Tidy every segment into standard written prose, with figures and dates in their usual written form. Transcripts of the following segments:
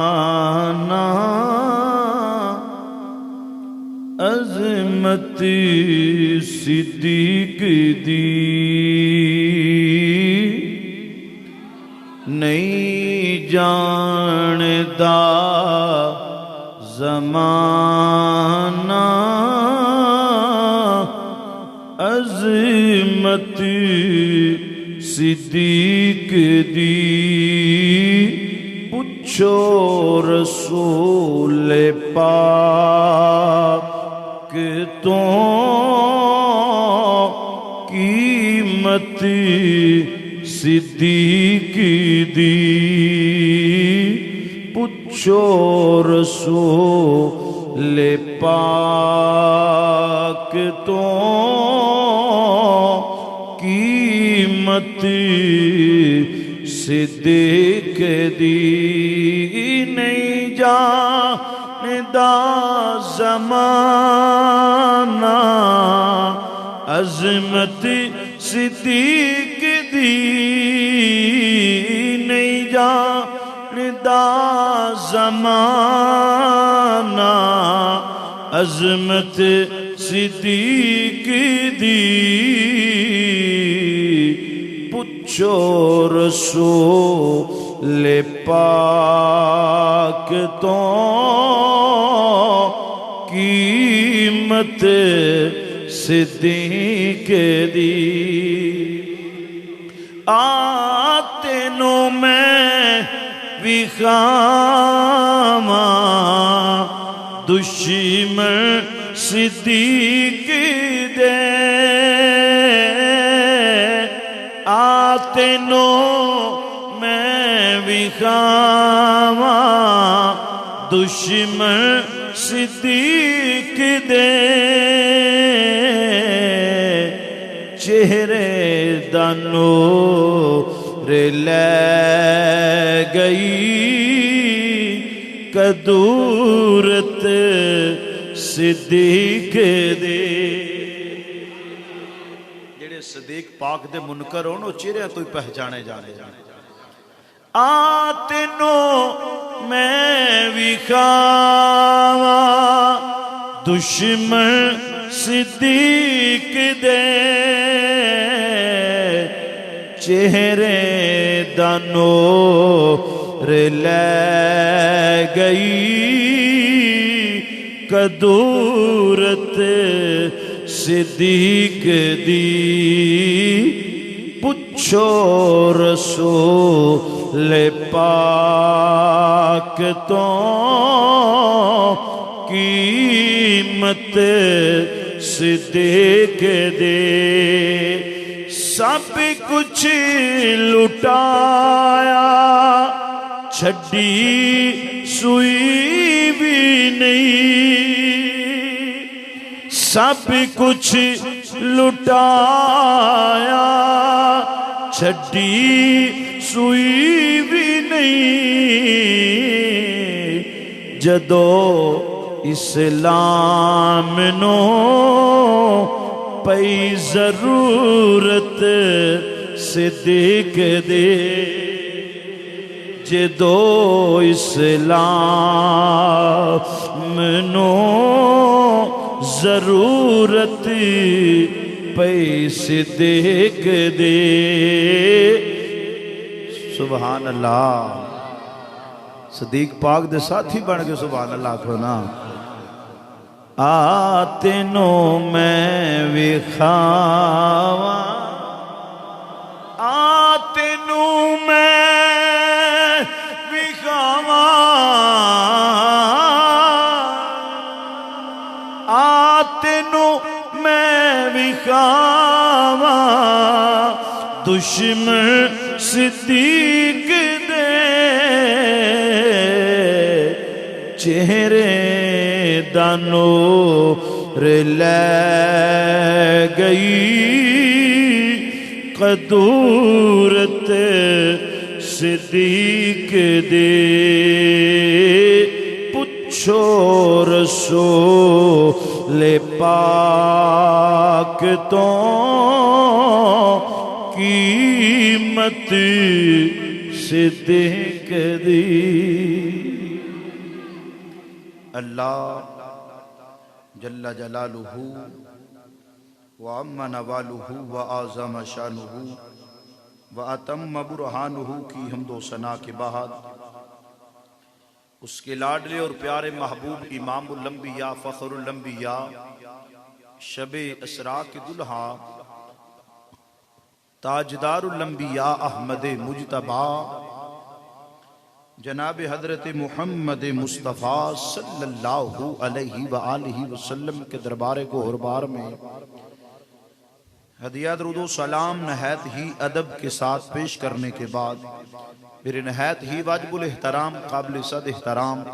आना अज़मती सिद्दीक़ दी नहीं जानदा ज़माना अज़मती सिद्दीक़ दी पूछो रसूल पाक तो कीमत सिद्दीक़ दी पूछो रसूल पाक तो कीमत सिद्दीक़ दी नहीं जानदा ज़माना अज़मत सिद्दीक़ दी नहीं जानदा ज़माना अज़मत सिद्दीक़ दी पूछो रसूल पाक तो कीमत सिद्दीक़ दी तेनू मैं विखावा दुश्मन सिद्दीक़ दे तेनू मैं विखावा दुश्मन सिद्दीक़ दे चेहरे दा नूर लै गई कदूरत सिद्दीक़ दे सदीक पाक दे मुनकर होन वो चेहरे तो ही पहचाने जाने तेनू मैं विखावा दुश्मन सिद्दीक़ दे चेहरे दा नूर लै गई कदूरत सिद्दीक़ दी पूछो रसूल पाक तो कीमत सिद्दीक़ दे सब कुछ लुटाया छड़ी सुई भी नहीं सब कुछ लुटाया छड़ी सुई भी नहीं जदो इस्लाम नो पई जरूरत सिद्दीक़ दे जदो इस्लाम नो जरूरत पई सिद्दीक़ दे सुभान अल्लाह सदीक पाक दे साथी बन के सुभान अल्लाह को ना तेनू मैं विखावा तेनू मैं विखावा तेनू मैं विखावा दुश्मन सिद्दीक़ दे चेहरे दा नूर लै गई कदूरत सिद्दीक़ दे पूछो रसूल पाक तो कीमत सिद्दीक़ दी। अल्लाह जल्ला जलालुहु व अम्मा नवालुहु व आज़म शानुहु व अतम्म बुरहानुहु की हम्दो सना के बाद उसके लाडले और प्यारे महबूब इमामुल अंबिया फ़ख्रुल अंबिया शबे असरा के दुल्हा ताजदारुल अंबिया अहमद मुजतबा जनाब हजरत मुहम्मद मुस्तफ़ा सल्लल्लाहु अलैहि व आलिहि वसल्लम के दरबार को हरबार में हदिया दरूद सलाम नहायत ही अदब के साथ पेश करने के बाद मेरे नहायत ही वाजिबुल एहतराम काबिल सद एहतराम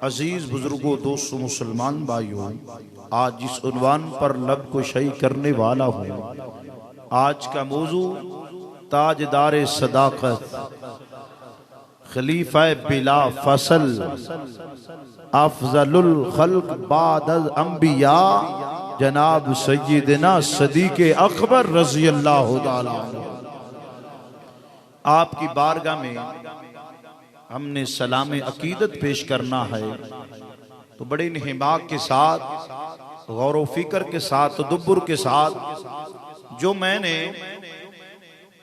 अजीज बुजुर्गों दोस्तों मुसलमान भाइयों, आज जिस उन्वान पर लब को शई करने वाला हूँ, आज का मौजू ताजदार सदाकत खलीफा बिला फसल अफजलुल खल्क बादल अंबिया जनाब सय्यदना सदीक अकबर रज़ी अल्लाह ताला आपकी बारगाह में हमने सलाम अकीदत पेश करना है, तो बड़े निहिमाक के साथ, गौर व फिक्र के साथ, तदब्बुर के साथ जो मैंने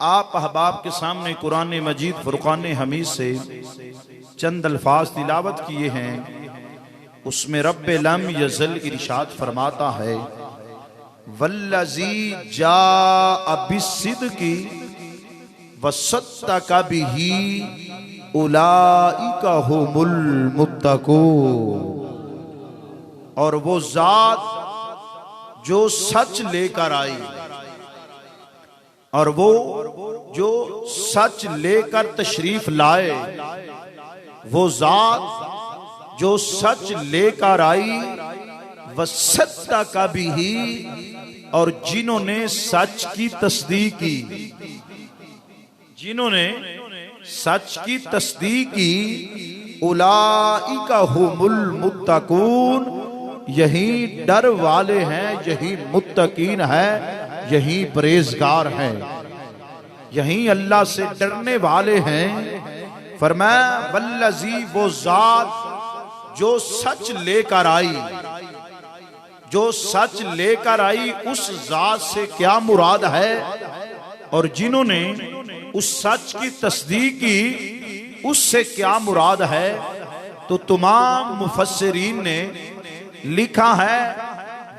आप अहबाब के सामने कुरान मजीद फुरकान हमीद से चंद अल्फाज तिलावत किए हैं, उसमें रब्बे लम यज़ल इरशाद फरमाता है वल्लज़ी जाअ बिस्सिद्क़ि वसद्दक़ बिही उलाइका हुमुल मुत्तक़ून। और वो जात जो सच लेकर आई, और वो जो सच लेकर तशरीफ लाए, वो जात जो सच लेकर आई वसद्दक़ बिही, और जिन्होंने सच की तस्दीक की, जिन्होंने सच की तस्दीक की, उलाइका हुमुल मुत्तक़ून, यही डर वाले हैं, यही मुत्तकीन है, यही परहेजगार हैं, यही अल्लाह से डरने वाले हैं। फरमाया वल्लज़ी, वो जात जो सच लेकर आई, जो सच लेकर आई, उस जात से क्या मुराद है, और जिन्होंने उस सच की तस्दीक की, उससे क्या मुराद है। तो तमाम मुफस्सिरीन ने लिखा है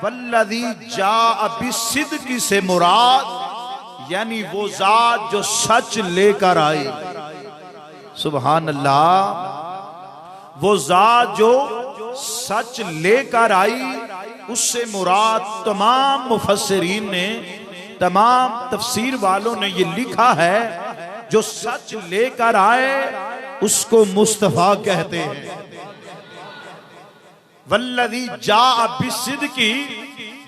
वल्लज़ी जाअ बिस्सिद्क़ि से मुराद यानी वो जात जो सच लेकर आई। सुभान अल्लाह, वो जात जो सच लेकर आई, उससे मुराद तमाम मुफस्सिरीन ने, तमाम तफसीर वालों ने ये लिखा है, जो सच लेकर आए उसको मुस्तफा कहते हैं। वल्लज़ी जाअ बिस्सिद्क़ि,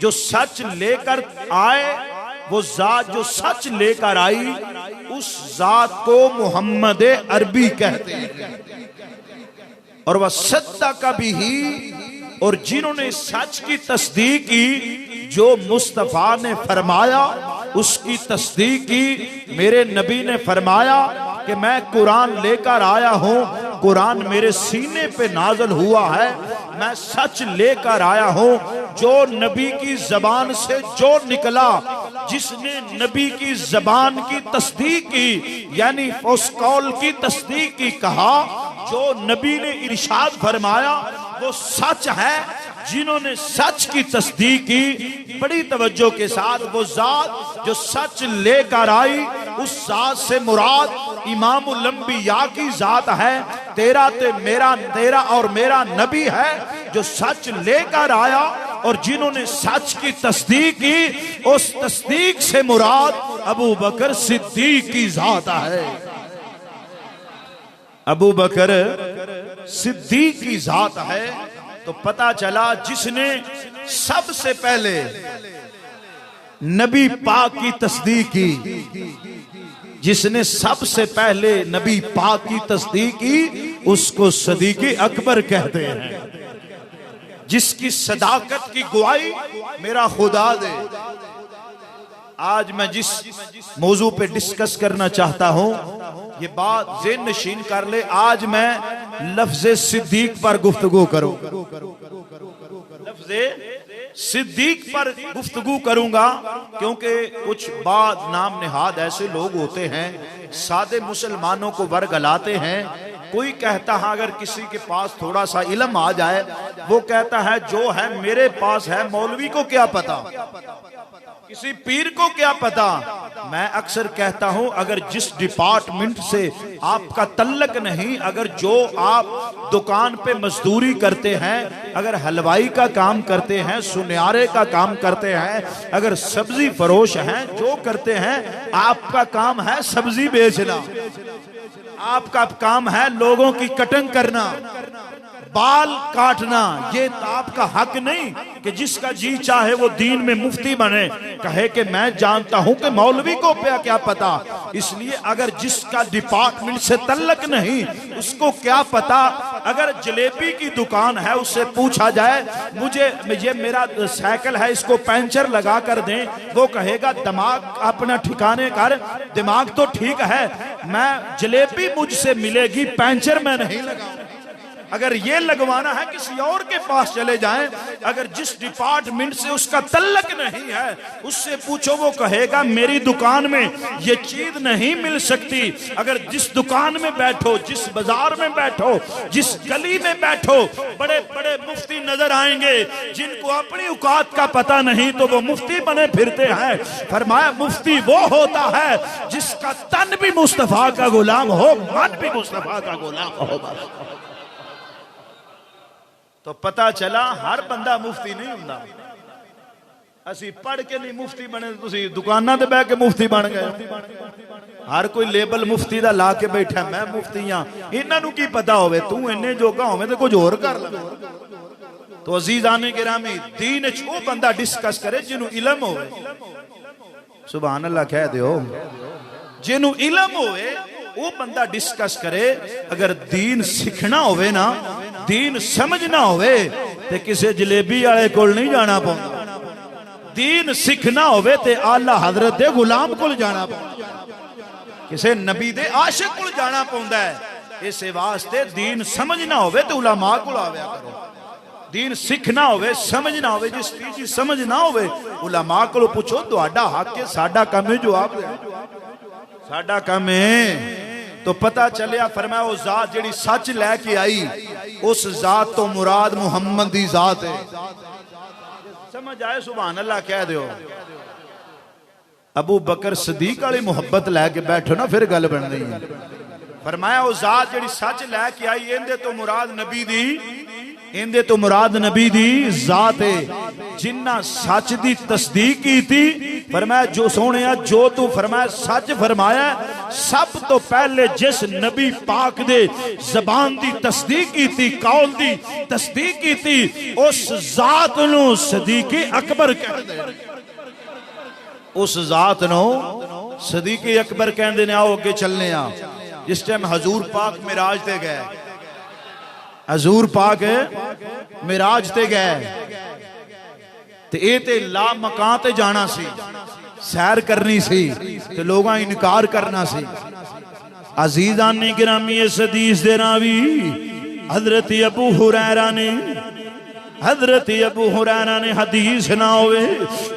जो सच लेकर आए, वो जात जो सच लेकर आई, उस जात को मोहम्मद अरबी कहते हैं। और वह वसद्दक़ बिही, और जिन्होंने सच की तस्दीक की, जो मुस्तफा ने फरमाया उसकी तस्दीक की। मेरे नबी ने फरमाया कि मैं कुरान लेकर आया हूँ, कुरान मेरे सीने पे नाज़िल हुआ है, मैं सच लेकर आया हूँ। जो नबी की जबान से जो निकला, जिसने नबी की जबान की तस्दीक की, यानी उस कौल की तस्दीक की, कहा जो नबी ने इरशाद फरमाया वो सच है। जिन्होंने सच की तस्दीक की, बड़ी तवज्जो के साथ, वो जात जो सच लेकर आई, उस जात से मुराद इमामुल अंबिया की जात है। तेरा और मेरा नबी है जो सच लेकर आया, और जिन्होंने सच की तस्दीक की, उस तस्दीक से मुराद अबू बकर सिद्दीक की जात है। अबू बकर सिद्दीक की जात है। तो पता चला जिसने सबसे पहले नबी पाक की तस्दीक की, जिसने सबसे पहले नबी पाक की तस्दीक की, उसको सदीक़े अकबर कहते हैं। जिसकी सदाकत की गवाही मेरा खुदा दे, आज मैं जिस मौजू पे डिस्कस करना चाहता हूं, ये बात ज़हन नशीन कर ले। आज मैं लफ्ज़े सिद्दीक पर गुफ्तगू करूं, लफ्ज़े सिद्दीक पर गुफ्तगू करूंगा, क्योंकि कुछ बाद नाम निहाद ऐसे लोग होते हैं, सादे मुसलमानों को वर्गलाते हैं। कोई कहता है अगर किसी के पास थोड़ा सा इल्म आ जाए, वो कहता है जो है मेरे पास है, मौलवी को क्या पता, किसी पीर को क्या पता। मैं अक्सर कहता हूं अगर जिस डिपार्टमेंट से आपका तल्लक नहीं, अगर जो आप दुकान पे मजदूरी करते हैं, अगर हलवाई का काम करते हैं, सुनियारे का काम करते हैं, अगर सब्जी फरोश हैं, जो करते हैं, आपका काम है सब्जी बेचना, आपका काम है लोगों की कटिंग करना, बाल काटना, ये आपका हक नहीं कि जिसका जी चाहे वो दीन में मुफ्ती बने, कहे कि मैं जानता हूं कि मौलवी को क्या पता। इसलिए अगर जिसका डिपार्टमेंट से तल्लक नहीं, उसको क्या पता। अगर जलेबी की दुकान है, उससे पूछा जाए मुझे ये मेरा साइकिल है, इसको पंचर लगा कर दें, वो कहेगा दिमाग अपना ठिकाने कर, दिमाग तो ठीक है, मैं जलेबी मुझसे मिलेगी, पंचर मैं नहीं लगाऊंगा। अगर ये लगवाना है किसी और के पास चले जाएं, अगर जिस डिपार्टमेंट से उसका तल्लक नहीं है, उससे पूछो, वो कहेगा मेरी दुकान में ये चीज नहीं मिल सकती। अगर जिस दुकान में बैठो, जिस बाजार में बैठो, जिस गली में बैठो, बड़े बड़े मुफ्ती नजर आएंगे जिनको अपनी औकात का पता नहीं, तो वो मुफ्ती बने फिरते हैं। फरमाया मुफ्ती वो होता है जिसका तन भी मुस्तफा का गुलाम हो, मन भी मुस्तफा का गुलाम हो। तो पता चला हर बंदा मुफ्ती नहीं हुंदा। असी पढ़ के नहीं मुफ्ती बने, तुसी दुकानां ते बैठ के मुफ्ती बन गए। हर कोई लेबल मुफ्ती दा ला के बैठा, मैं मुफ्ती हां। इन्हां नूं की पता होवे तू इन्ने जोगा होवे ते कुछ होर कर ले। तो अजीजाने गिरामी, दीन च वो बंदा डिस्कस करे जिन्हों इल्म होवे। सुभान अल्लाह कह दियो, जिन्हों इल्म होवे वो बंदा डिस्कस करे। अगर दीन सीखना होवे ना, दीन समझना होवे, ते किसी जलेबी वाले कोल नहीं जाना पौंदा। दीन सीखना होवे ते आला हजरत दे गुलाम कोल जाना पौंदा, किसी नबी दे आशिक कोल जाना पौंदा है। इस वास्ते दीन समझना होवे ते उलमा कोल आविया करो। दीन सीखना होवे, समझना होवे, जिस चीज समझ ना होवे उलमा कोल पूछो, तुहाडा हक है, साडा काम है जवाब दे, साडा काम है। तो पता चलिया, फरमाया वो जात जेड़ी सच लैके आई, उस जात तो मुराद मुहम्मद दी जात है। समझ आए? सुभान अल्लाह कह दो। अबू बकर सदीक वाली मुहब्बत लैके बैठो ना, फिर गल बन रही है। फरमाया वो जात जेड़ी सच लैके आई, इंदे तो मुराद नबी दी, इंदे तो मुराद नबी दी जात है, जिन्ना सच दी तस्दीक की थी। फरमाया जो सोने जो तू फरमाया सच फरमाया, सब तो पहले जिस नबी पाक दे जबान दी तस्दीक की थी, कौल दी तस्दीक की थी, उस जात नू सदीक अकबर कहते हैं। उस जात नू सदीक अकबर कहते हैं। आओ अगे चलने आ। जिस टाइम हजूर पाक मिराज ते गए, हजूर पाक मिराज ते गए, ते ए ते ला मकां ते जाना सी, सैर करनी सी, ते लोगां इनकार करना सी। अजीजान गिरामी इस हदीस दे रावी हजरत अबू हुरैरा ने, हजरत अबू हुरैरा ने हदीस ना होवे,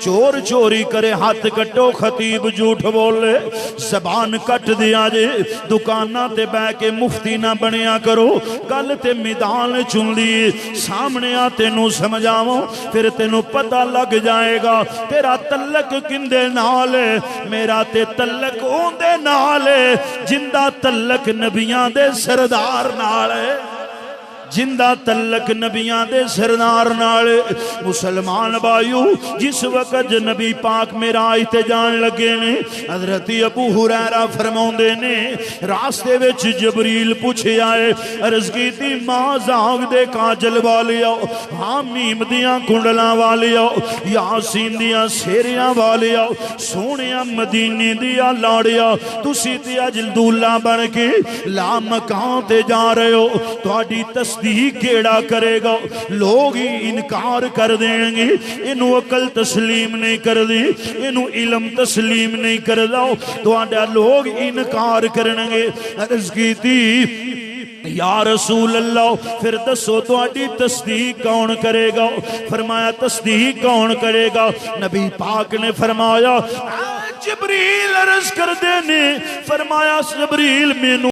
चोर चोरी करे हाथ कटो, खतीब झूठ बोले जबान कट दिया जे, दुकाना ते बह के मुफ्ती ना बनया करो, गल ते मैदान चुन ली, सामने आ तेनू समझावो, फिर तेनू पता लग जाएगा तेरा तल्लक किंदे नाल है। मेरा ते तल्लक ओंदे नाल है जिंदा तल्लक नबियां दे सरदार नाल है, जिंदा तल्लक नबियां दे सरदार नाल। मुसलमान भाइयों, जिस वक्त नबी पाक मिराज ते जान लगे ने, हजरत अबू हुरैरा फरमाउंदे ने, रास्ते विच जबरील पूछे आए, अर्ज कीती मां जाग दे काजल वाले आओ, हामीम दियां कुंडलां वाले आओ, यासीन दियां सेरियां वाले आओ, सोहणिया मदीने दिया लाड़िया, तुसी ते अज दूल्हा बन के ला मकां ते जा रहे हो, तुहाडी तस्दीक केड़ा करेगा? लोग ही इनकार कर देंगे, इनू अकल तस्लीम नहीं कर दी, इनू इलम तस्लीम नहीं कर दो, तो लोग इनकार करेंगे। अर्ज़ की थी या रसूल अल्लाह, फिर दसो तुहाडी तस्दीक कौन करेगा? फरमाया तस्दीक कौन करेगा? नबी पाक ने फरमाया जिब्रील अर्ज़ कर देने, फरमाया जिब्रील मैनू